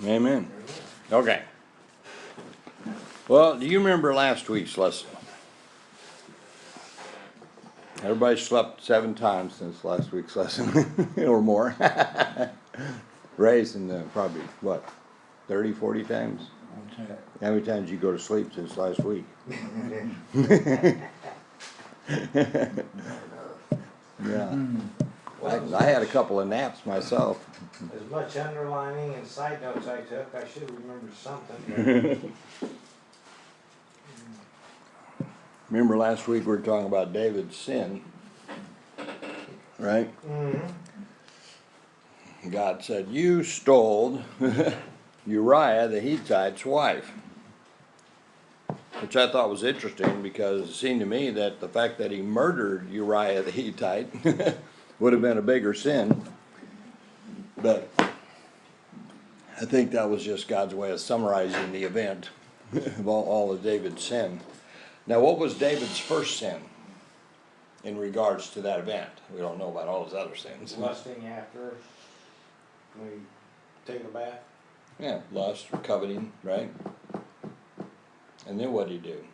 Amen. Okay. Well, do you remember last week's lesson? Everybody slept 7 times since last week's lesson, or more. Raised in probably, what, 30, 40 times? How many times did you go to sleep since last week? Yeah. I had a couple of naps myself. As much underlining and side notes I took, I should remember something. Remember last week we were talking about David's sin, right? Mm-hmm. God said, you stole Uriah the Hittite's wife. Which I thought was interesting because it seemed to me that the fact that he murdered Uriah the Hittite would have been a bigger sin. But I think that was just God's way of summarizing the event of all of David's sin. Now, what was David's first sin in regards to that event? We don't know about all his other sins. Lusting after we take a bath. Yeah, lust or coveting, right? And then what did he do?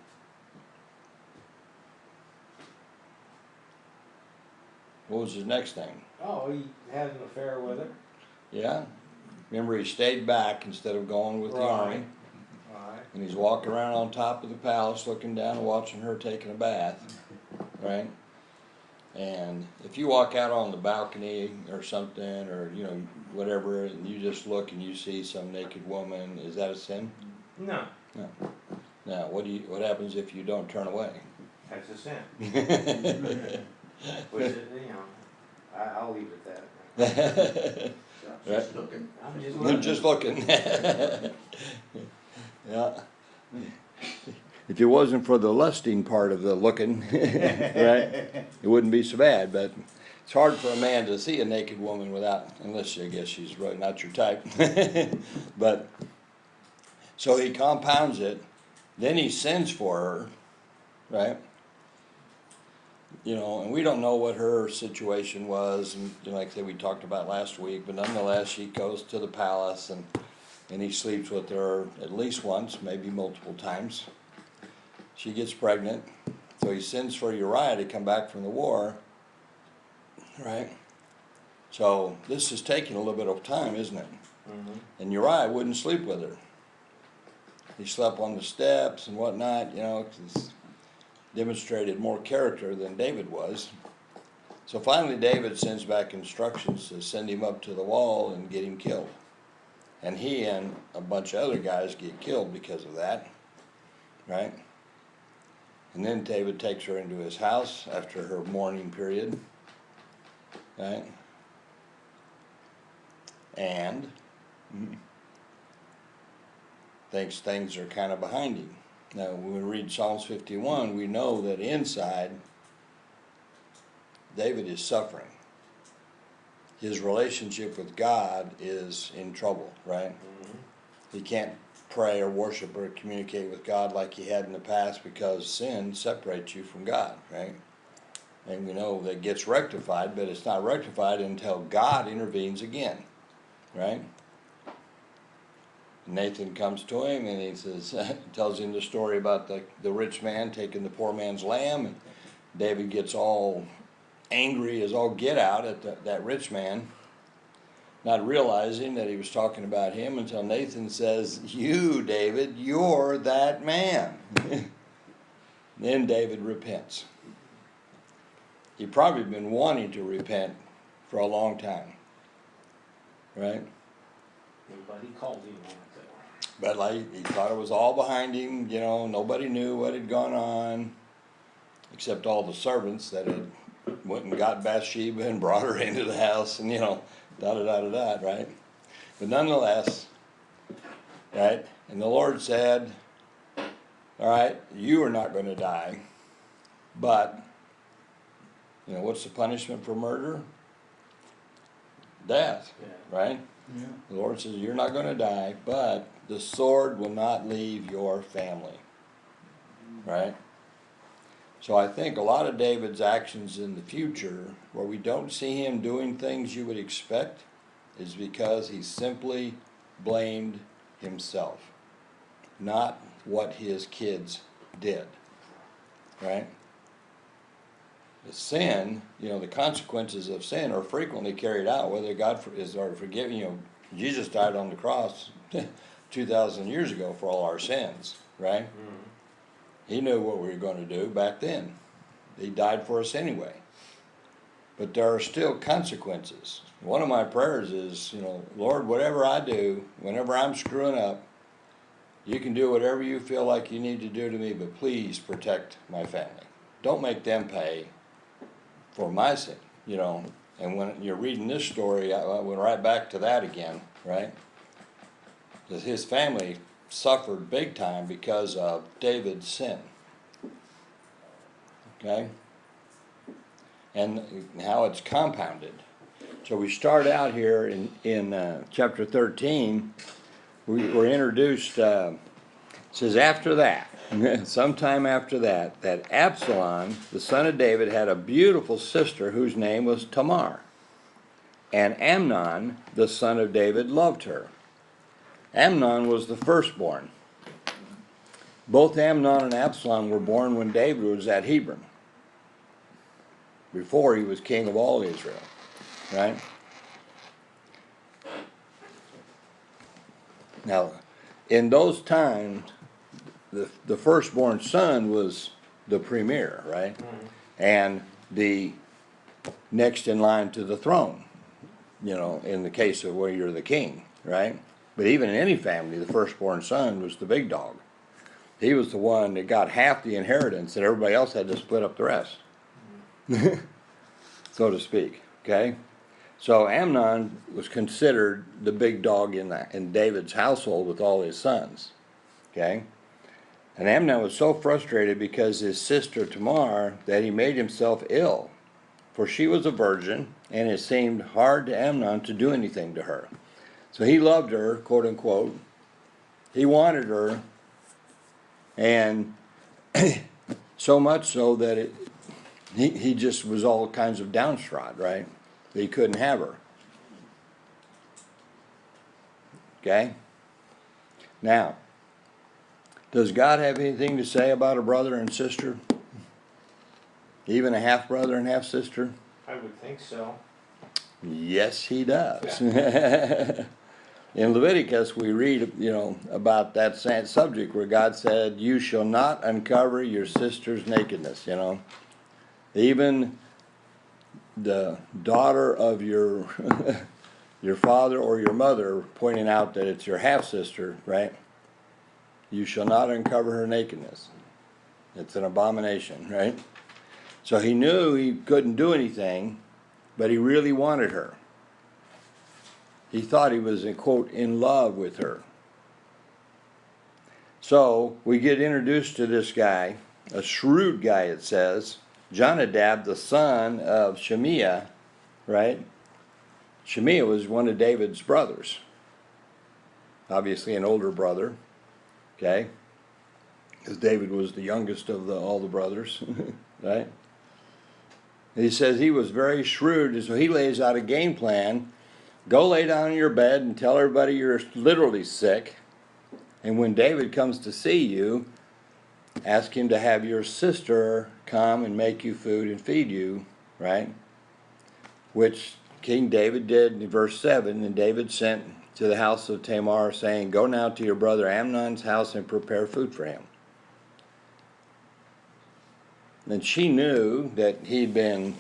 What was his next thing? Oh, he had an affair with her. Yeah. Remember, he stayed back instead of going with the army. Right. And he's walking around on top of the palace looking down and watching her taking a bath. Right? And if you walk out on the balcony or something, or, you know, whatever, and you just look and you see some naked woman, is that a sin? No. No. Now, what happens if you don't turn away? That's a sin. Which is, you know, I'll leave it at that. Right? Looking. I'm just looking. Yeah. If it wasn't for the lusting part of the looking, right, it wouldn't be so bad. But it's hard for a man to see a naked woman without, unless I guess she's really not your type. But so he compounds it. Then he sends for her, right? You know, and we don't know what her situation was, and you know, like I said, we talked about last week, but nonetheless, she goes to the palace, and he sleeps with her at least once, maybe multiple times. She gets pregnant, so he sends for Uriah to come back from the war, right? So this is taking a little bit of time, isn't it? Mm-hmm. And Uriah wouldn't sleep with her. He slept on the steps and whatnot, you know, 'cause demonstrated more character than David was. So finally David sends back instructions to send him up to the wall and get him killed. And he and a bunch of other guys get killed because of that, right? And then David takes her into his house after her mourning period, right? And thinks things are kind of behind him. Now, when we read Psalms 51, we know that inside, David is suffering. His relationship with God is in trouble, right? Mm-hmm. He can't pray or worship or communicate with God like he had in the past because sin separates you from God, right? And we know that gets rectified, but it's not rectified until God intervenes again, right? Nathan comes to him and he says, tells him the story about the rich man taking the poor man's lamb, and David gets all angry as all get out at that rich man, not realizing that he was talking about him until Nathan says, you, David, you're that man. Then David repents. He'd probably been wanting to repent for a long time, right? But he called him on it. But like he thought it was all behind him, you know, nobody knew what had gone on, except all the servants that had went and got Bathsheba and brought her into the house, and you know, da-da-da-da-da, right? But nonetheless, right, and the Lord said, all right, you are not going to die, but, you know, what's the punishment for murder? Death, Yeah. right? Yeah. The Lord says, you're not going to die, but the sword will not leave your family, right? So I think a lot of David's actions in the future, where we don't see him doing things you would expect, is because he's simply blamed himself, not what his kids did, right? The sin, the consequences of sin are frequently carried out, whether God is forgiving. Jesus died on the cross 2,000 years ago for all our sins, right? Mm-hmm. He knew what we were going to do back then. He died for us anyway. But there are still consequences. One of my prayers is, Lord, whatever I do, whenever I'm screwing up, you can do whatever you feel like you need to do to me, but please protect my family. Don't make them pay for my sin, And when you're reading this story, I went right back to that again, right? Because his family suffered big time because of David's sin. Okay? And how it's compounded. So we start out here in chapter 13. We're introduced, it says after that, sometime after that Absalom, the son of David, had a beautiful sister whose name was Tamar. And Amnon, the son of David, loved her. Amnon was the firstborn. Both Amnon and Absalom were born when David was at Hebron, before he was king of all Israel, right? Now, in those times, the firstborn son was the premier, right? Mm-hmm. And the next in line to the throne, in the case of where you're the king, right? But even in any family, the firstborn son was the big dog. He was the one that got half the inheritance, and everybody else had to split up the rest, so to speak, okay? So Amnon was considered the big dog in David's household with all his sons, okay? And Amnon was so frustrated because his sister Tamar that he made himself ill, for she was a virgin, and it seemed hard to Amnon to do anything to her. So he loved her, quote unquote. He wanted her, and so much so that he just was all kinds of downtrodden, right? That he couldn't have her. Okay? Now, does God have anything to say about a brother and sister? Even a half-brother and half-sister? I would think so. Yes, he does. In Leviticus, we read, about that subject where God said, "You shall not uncover your sister's nakedness," Even the daughter of your your father or your mother pointing out that it's your half-sister, right? You shall not uncover her nakedness. It's an abomination, right? So he knew he couldn't do anything, but he really wanted her. He thought he was, quote, in love with her. So we get introduced to this guy, a shrewd guy, it says, Jonadab, the son of Shemiah, right? Shemiah was one of David's brothers. Obviously an older brother, okay? Because David was the youngest of all the brothers, right? He says he was very shrewd, and so he lays out a game plan. Go lay down in your bed and tell everybody you're literally sick. And when David comes to see you, ask him to have your sister come and make you food and feed you, right? Which King David did in verse 7. And David sent to the house of Tamar, saying, "Go now to your brother Amnon's house and prepare food for him." And she knew that he'd been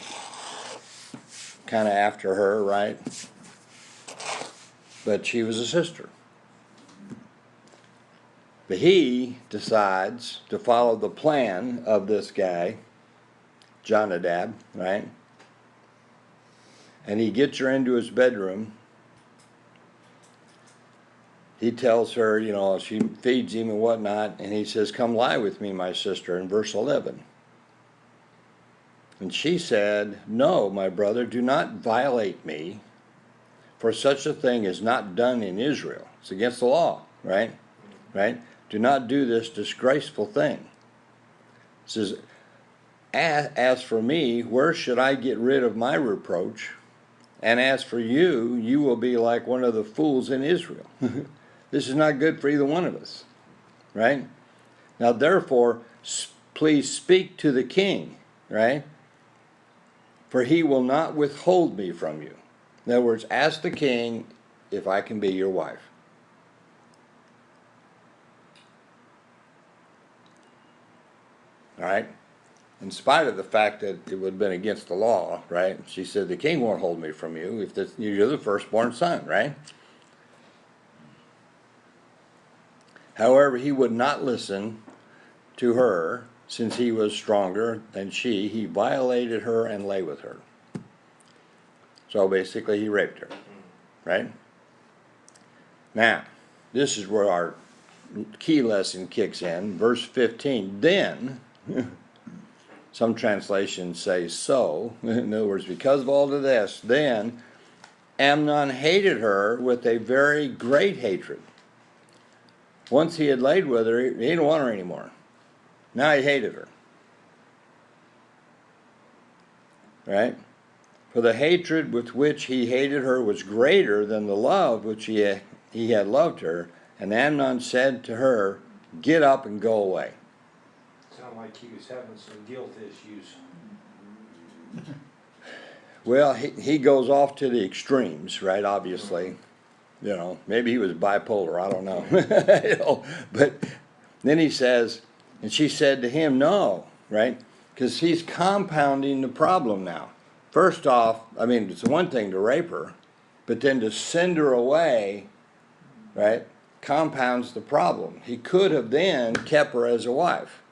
kind of after her, right? But she was a sister. But he decides to follow the plan of this guy, Jonadab, right? And he gets her into his bedroom. He tells her, she feeds him and whatnot, and he says, "Come lie with me, my sister," in verse 11. And she said, "No, my brother, do not violate me, for such a thing is not done in Israel." It's against the law, right? Right? Do not do this disgraceful thing. It says, "As for me, where should I get rid of my reproach? And as for you, you will be like one of the fools in Israel. This is not good for either one of us, right? Now, therefore, please speak to the king, right? For he will not withhold me from you. In other words, ask the king if I can be your wife. All right? In spite of the fact that it would have been against the law, right? She said, the king won't hold me from you if you're the firstborn son, right? However, he would not listen to her, since he was stronger than she. He violated her and lay with her. So basically, he raped her, right? Now, this is where our key lesson kicks in. Verse 15, then, some translations say so. In other words, because of all of this, then Amnon hated her with a very great hatred. Once he had laid with her, he didn't want her anymore. Now he hated her. Right? For the hatred with which he hated her was greater than the love which he had loved her. And Amnon said to her, get up and go away. Sound like he was having some guilt issues. Well, he goes off to the extremes, right, obviously. You know, maybe he was bipolar, I don't know. You know, but then he says, and she said to him, no, right? Because he's compounding the problem now. First off, I mean, it's one thing to rape her, but then to send her away, right, compounds the problem. He could have then kept her as a wife.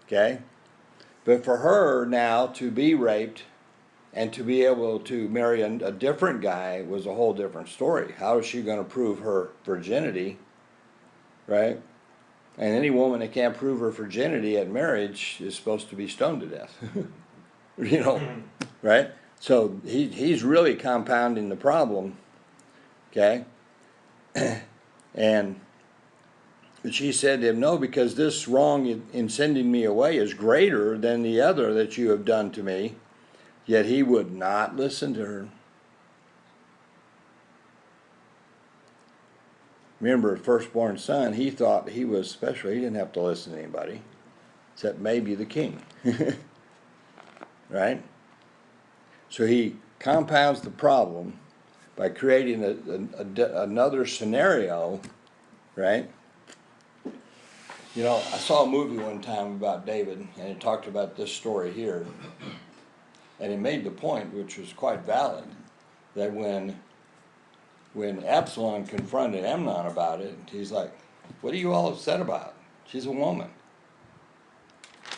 Okay? But for her now to be raped and to be able to marry a different guy was a whole different story. How is she going to prove her virginity, right? And any woman that can't prove her virginity at marriage is supposed to be stoned to death. You know, right? So he's really compounding the problem, okay? And she said to him, no, because this wrong in sending me away is greater than the other that you have done to me. Yet he would not listen to her. Remember, firstborn son, he thought he was special. He didn't have to listen to anybody, except maybe the king. Right? So he compounds the problem by creating another scenario, right? You know, I saw a movie one time about David, and it talked about this story here. And it made the point, which was quite valid, that when Absalom confronted Amnon about it, he's like, what are you all upset about? She's a woman.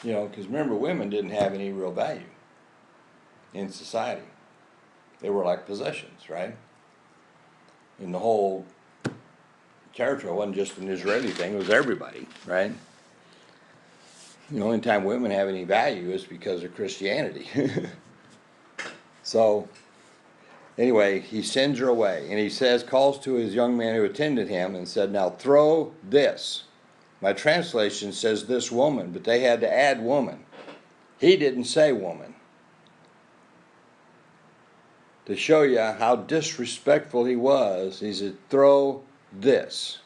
You know, because remember, women didn't have any real value in society. They were like possessions, right? And the whole territory wasn't just an Israeli thing, it was everybody, right? The only time women have any value is because of Christianity. So, anyway, he sends her away, and he says, calls to his young man who attended him and said, now throw this. My translation says this woman, but they had to add woman. He didn't say woman. To show you how disrespectful he was, he said, throw this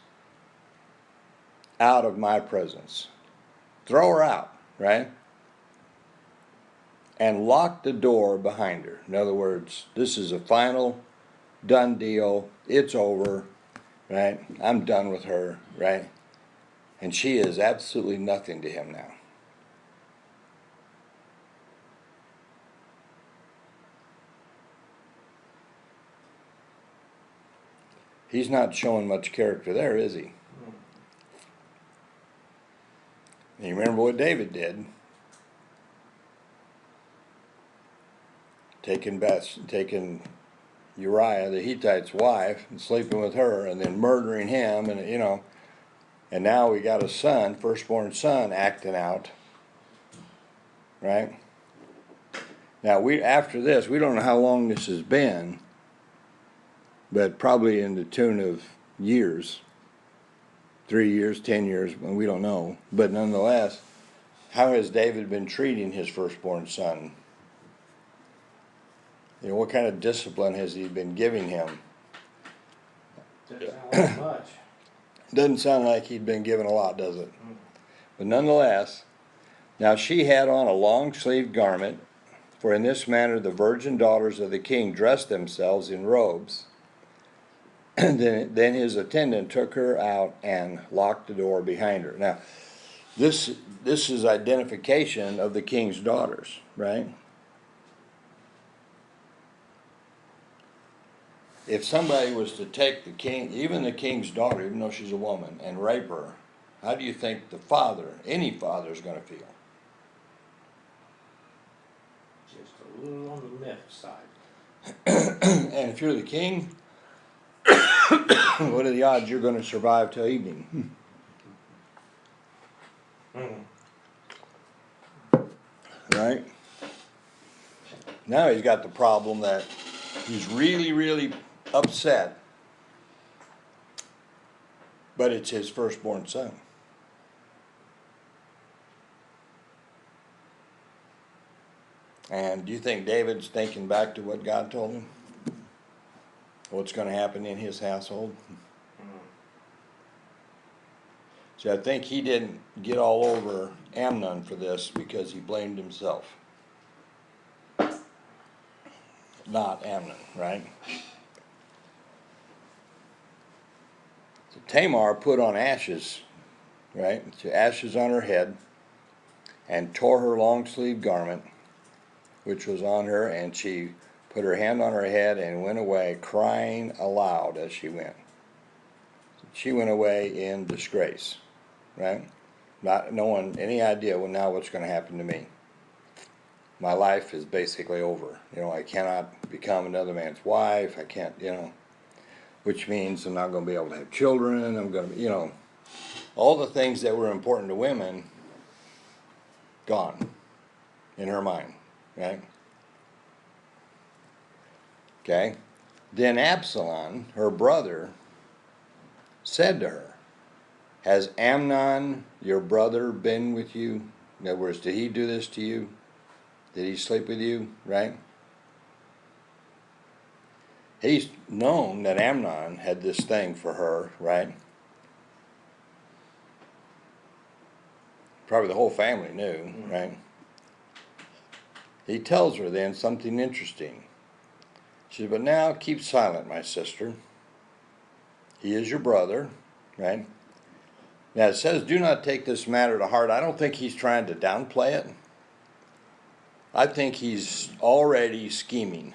out of my presence. Throw her out, right? And lock the door behind her. In other words, this is a final, done deal. It's over, right? I'm done with her, right? And she is absolutely nothing to him now. He's not showing much character there, is he? And you remember what David did? Taking Uriah, the Hittite's wife, and sleeping with her, and then murdering him, and you know, and now we got a son, firstborn son, acting out, right? Now after this, we don't know how long this has been, but probably in the tune of years, 3 years, 10 years, we don't know. But nonetheless, how has David been treating his firstborn son? You know, what kind of discipline has he been giving him? Doesn't sound like much. Doesn't sound like he'd been given a lot, does it? Mm. But nonetheless, now she had on a long-sleeved garment, for in this manner the virgin daughters of the king dressed themselves in robes. Then his attendant took her out and locked the door behind her. Now, this is identification of the king's daughters, right? If somebody was to take the king, even the king's daughter, even though she's a woman, and rape her, how do you think the father, any father, is going to feel? Just a little on the myth side. And if you're the king, what are the odds you're going to survive till evening? Right? Now he's got the problem that he's really, really upset, but it's his firstborn son. And do you think David's thinking back to what God told him? What's going to happen in his household? See, I think he didn't get all over Amnon for this because he blamed himself. Not Amnon, right? So Tamar put on ashes, right? So ashes on her head, and tore her long-sleeved garment, which was on her, and she put her hand on her head and went away, crying aloud as she went. She went away in disgrace, right? Not knowing any idea, well, now what's going to happen to me. My life is basically over. You know, I cannot become another man's wife. I can't, you know, which means I'm not going to be able to have children. I'm going to, you know, all the things that were important to women, gone in her mind, right? Okay. Then Absalom, her brother, said to her, "Has Amnon, your brother, been with you?" In other words, did he do this to you? Did he sleep with you, right? He's known that Amnon had this thing for her, right? Probably the whole family knew, right? He tells her then something interesting. She said, "But now keep silent, my sister. He is your brother," right? Now it says, "Do not take this matter to heart." I don't think he's trying to downplay it. I think he's already scheming.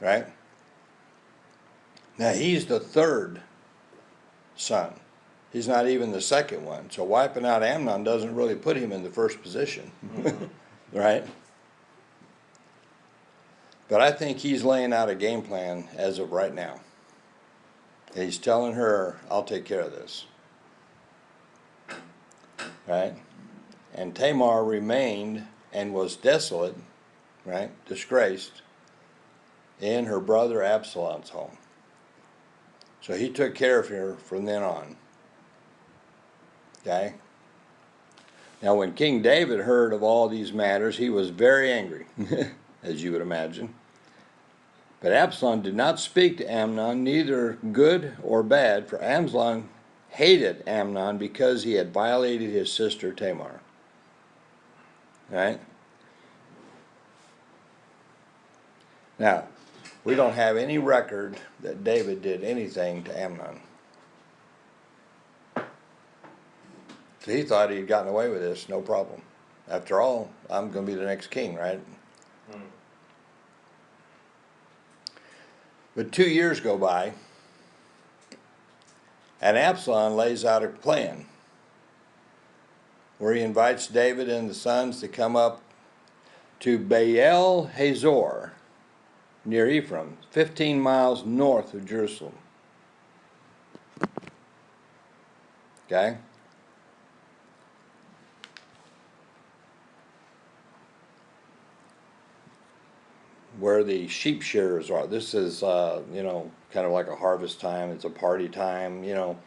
Right? Now he's the third son. He's not even the second one. So wiping out Amnon doesn't really put him in the first position. Right? But I think he's laying out a game plan as of right now. He's telling her, "I'll take care of this." Right? And Tamar remained and was desolate, right? Disgraced in her brother Absalom's home. So he took care of her from then on. Okay? Now when King David heard of all these matters, he was very angry, as you would imagine. But Absalom did not speak to Amnon, neither good or bad, for Absalom hated Amnon because he had violated his sister Tamar. Right? Now, we don't have any record that David did anything to Amnon. So he thought he'd gotten away with this, no problem. After all, I'm going to be the next king, right? But 2 years go by, and Absalom lays out a plan where he invites David and the sons to come up to Baal Hazor near Ephraim, 15 miles north of Jerusalem. Okay? Where the sheep shearers are. This is, you know, kind of like a harvest time. It's a party time, you know,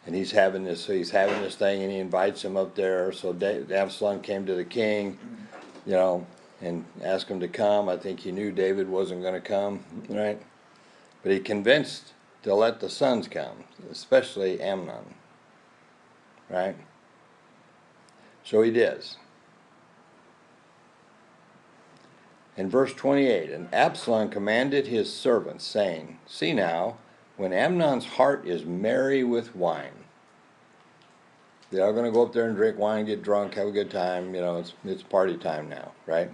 and he's having this thing, and he invites him up there. So Absalom came to the king, you know, and asked him to come. I think he knew David wasn't going to come, right? But he convinced to let the sons come, especially Amnon, right? So he does. In verse 28, and Absalom commanded his servants, saying, see now, when Amnon's heart is merry with wine, they are going to go up there and drink wine, get drunk, have a good time. You know, it's party time now, right?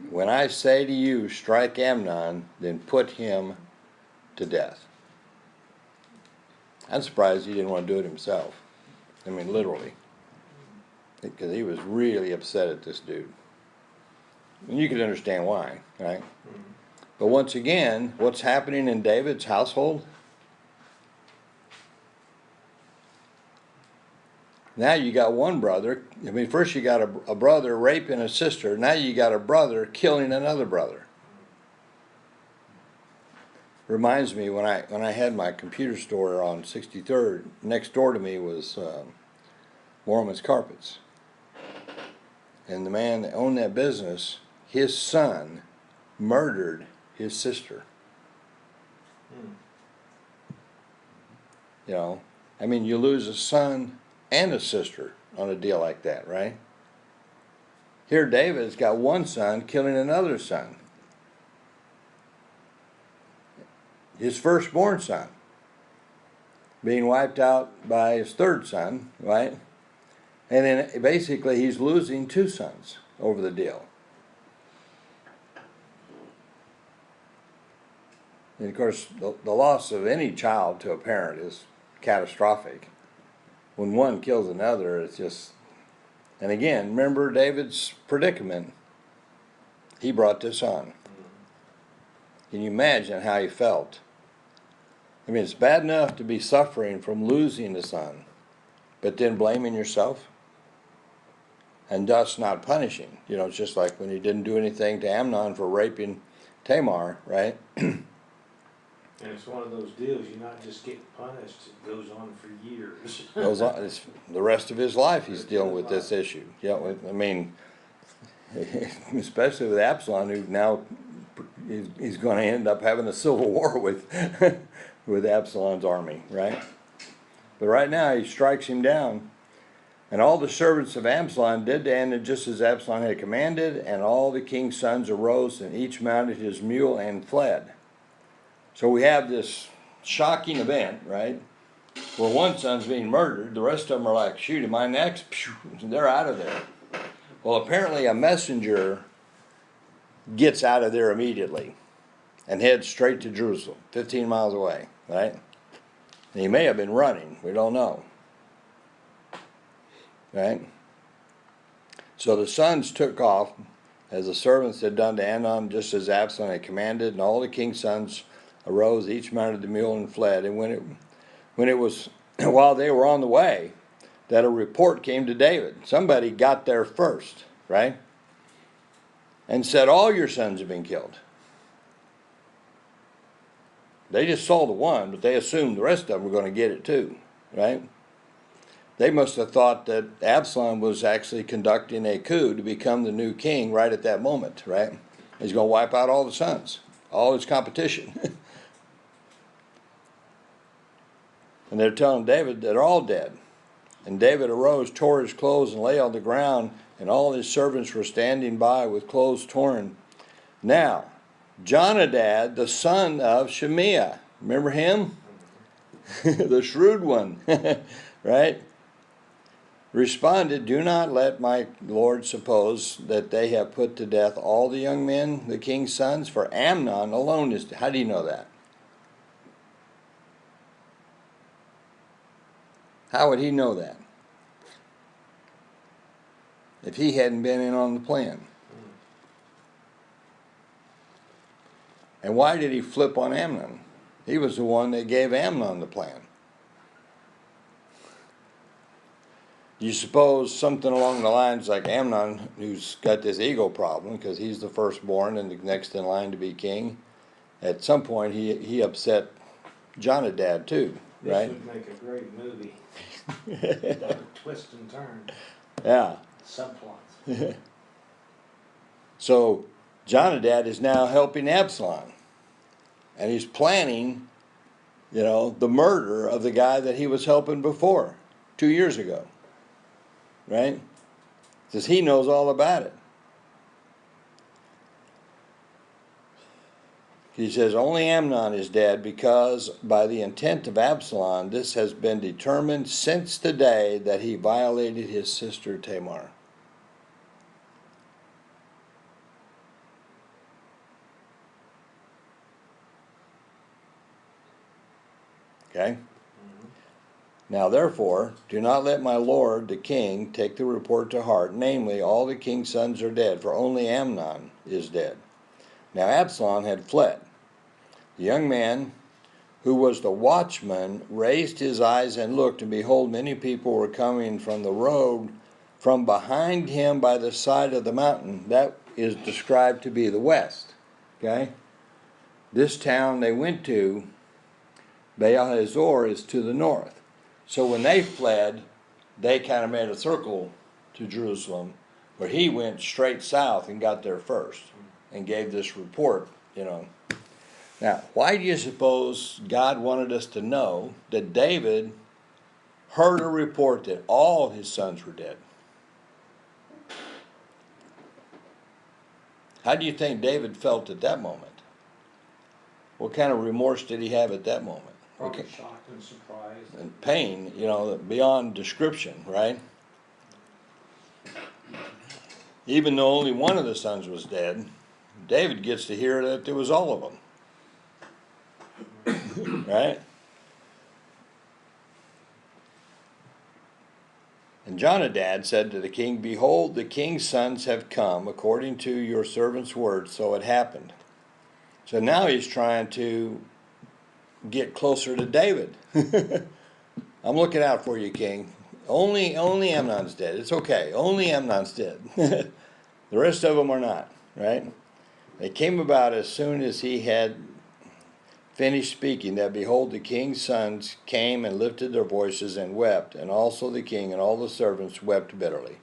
When I say to you, strike Amnon, then put him to death. I'm surprised he didn't want to do it himself. I mean, literally. Because he was really upset at this dude. And you can understand why, right? But once again, what's happening in David's household? Now you got one brother. I mean, first you got a brother raping a sister. Now you got a brother killing another brother. Reminds me when I had my computer store on 63rd. Next door to me was Mormon's Carpets, and the man that owned that business, his son murdered his sister. You know, I mean, you lose a son and a sister on a deal like that, right? Here David's got one son killing another son. His firstborn son being wiped out by his third son, right? And then basically he's losing two sons over the deal. And of course, the loss of any child to a parent is catastrophic. When one kills another, it's just... And again, remember David's predicament. He brought this on. Can you imagine how he felt? I mean, it's bad enough to be suffering from losing a son, but then blaming yourself and thus not punishing. You know, it's just like when he didn't do anything to Amnon for raping Tamar, right? And it's one of those deals, you're not just getting punished, it goes on for years. Goes on, it's the rest of his life he's dealing with this issue. Yeah, I mean, especially with Absalom, who now he's going to end up having a civil war with with Absalom's army, right? But right now he strikes him down. And all the servants of Absalom did to Amnon just as Absalom had commanded, and all the king's sons arose, and each mounted his mule and fled. So we have this shocking event, right, where one son's being murdered. The rest of them are like, shoot, am I next? And they're out of there. Well, apparently a messenger gets out of there immediately and heads straight to Jerusalem, 15 miles away, right? And he may have been running. We don't know. Right? So the sons took off, as the servants had done to Amnon, just as Absalom had commanded, and all the king's sons arose, each mounted the mule and fled. And when it was while they were on the way, that a report came to David. Somebody got there first, right? And said, all your sons have been killed. They just saw the one, but they assumed the rest of them were going to get it too, right? They must have thought that Absalom was actually conducting a coup to become the new king right at that moment, right? He's going to wipe out all the sons, all his competition. And they're telling David that they're all dead. And David arose, tore his clothes, and lay on the ground, and all his servants were standing by with clothes torn. Now, Jonadab, the son of Shemiah, remember him? The shrewd one, right? Responded, do not let my lord suppose that they have put to death all the young men, the king's sons, for Amnon alone is dead. How do you know that? How would he know that? If he hadn't been in on the plan. And why did he flip on Amnon? He was the one that gave Amnon the plan. You suppose something along the lines like Amnon, who's got this ego problem because he's the firstborn and the next in line to be king, at some point he upset Jonadab too, right? This would make a great movie. A twist and turn. Yeah. Subplots. So Jonadab is now helping Absalom. And he's planning, the murder of the guy that he was helping before, 2 years ago. Right? Because he knows all about it. He says, only Amnon is dead because by the intent of Absalom, this has been determined since the day that he violated his sister Tamar. Okay? Mm-hmm. Now therefore, do not let my lord the king take the report to heart, namely, all the king's sons are dead, for only Amnon is dead. Now Absalom had fled. The young man who was the watchman raised his eyes and looked, and behold, many people were coming from the road from behind him by the side of the mountain. That is described to be the west. Okay? This town they went to, Baal Hazor, is to the north. So when they fled, they kind of made a circle to Jerusalem, where he went straight south and got there first and gave this report, Now, why do you suppose God wanted us to know that David heard a report that all his sons were dead? How do you think David felt at that moment? What kind of remorse did he have at that moment? Probably shocked and surprised. And pain, beyond description, right? Even though only one of the sons was dead, David gets to hear that there was all of them. Right? And Jonadab said to the king, behold, the king's sons have come, according to your servant's word, so it happened. So now he's trying to get closer to David. I'm looking out for you, king. Only Amnon's dead. It's okay. Only Amnon's dead. The rest of them are not, right? It came about as soon as he had finished speaking, that behold, the king's sons came and lifted their voices and wept, and also the king and all the servants wept bitterly.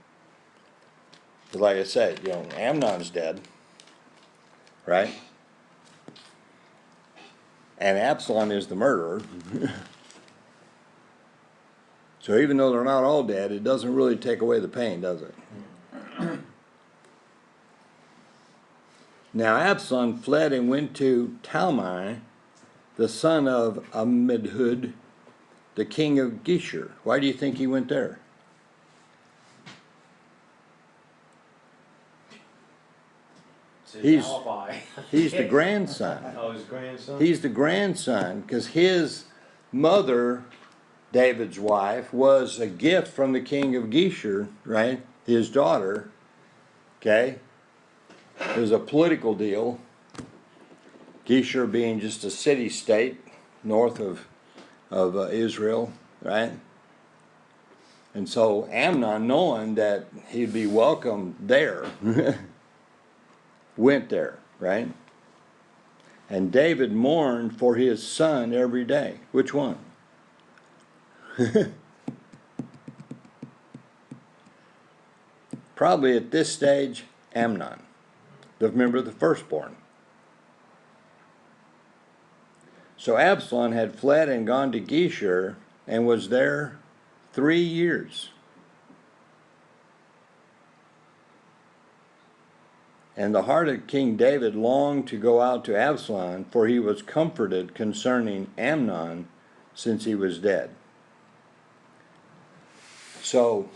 Because like I said, Amnon's dead, right? And Absalom is the murderer. So even though they're not all dead, it doesn't really take away the pain, does it? Now Absalom fled and went to Talmai, the son of Ammihud, the king of Geshur. Why do you think he went there? He's the grandson. Oh, his grandson? He's the grandson because his mother, David's wife, was a gift from the king of Geshur, right? His daughter, okay? It was a political deal. Geshur being just a city-state north of Israel, right? And so Amnon, knowing that he'd be welcome there, went there, right? And David mourned for his son every day. Which one? Probably at this stage, Amnon. Remember, the firstborn. So Absalom had fled and gone to Geshur and was there 3 years. And the heart of King David longed to go out to Absalom, for he was comforted concerning Amnon, since he was dead. So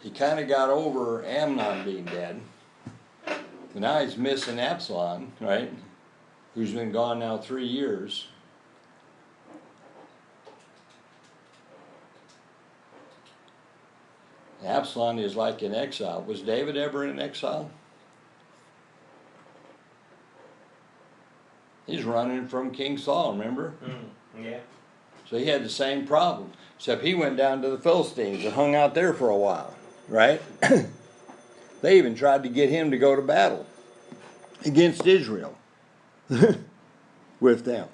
he kind of got over Amnon being dead. But now he's missing Absalom, right? Who's been gone now 3 years. Absalom is like in exile. Was David ever in exile? He's running from King Saul, remember? Yeah. So he had the same problem, except he went down to the Philistines and hung out there for a while, right? They even tried to get him to go to battle against Israel with them.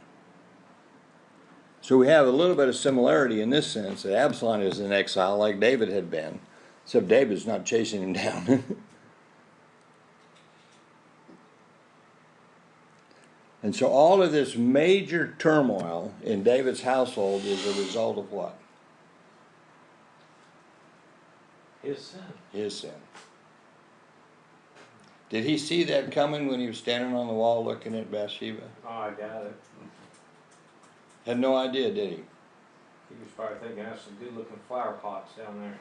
So we have a little bit of similarity in this sense, that Absalom is in exile like David had been, except David's not chasing him down. And so all of this major turmoil in David's household is a result of what? His sin. His sin. Did he see that coming when he was standing on the wall looking at Bathsheba? Oh, I got it. Had no idea, did he? He was probably thinking that's some good looking flower pots down there.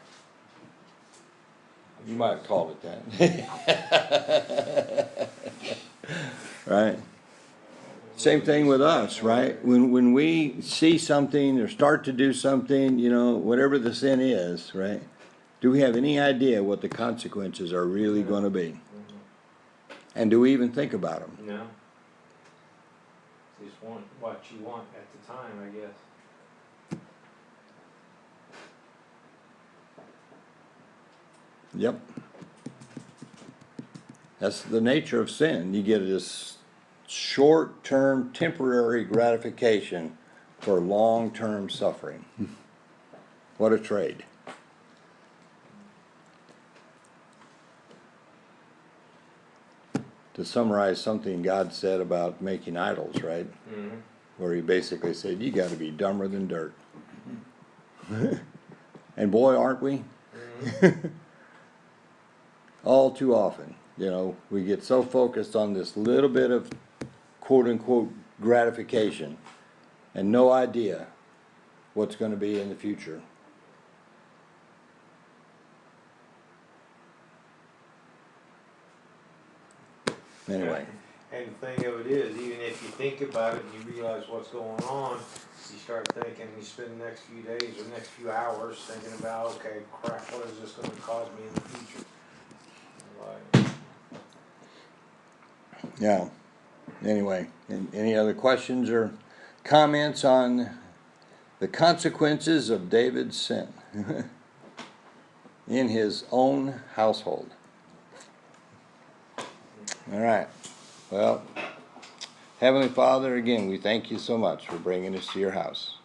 You might have called it that. Right? Same thing with us, right? When we see something or start to do something, you know, whatever the sin is, right? Do we have any idea what the consequences are really going to be? And do we even think about them? No. Just want what you want at the time, I guess. Yep. That's the nature of sin. You get this short-term, temporary gratification for long-term suffering. What a trade. To summarize something God said about making idols, right? Mm-hmm. Where he basically said, you got to be dumber than dirt. And boy, aren't we? Mm-hmm. All too often, you know, we get so focused on this little bit of quote-unquote gratification and no idea what's going to be in the future. Anyway. And the thing of it is, even if you think about it and you realize what's going on, you start thinking, you spend the next few days or next few hours thinking about, okay, crap, what is this going to cause me in the future? Like, Yeah. Anyway, any other questions or comments on the consequences of David's sin in his own household? All right. Well, Heavenly Father, again, we thank you so much for bringing us to your house.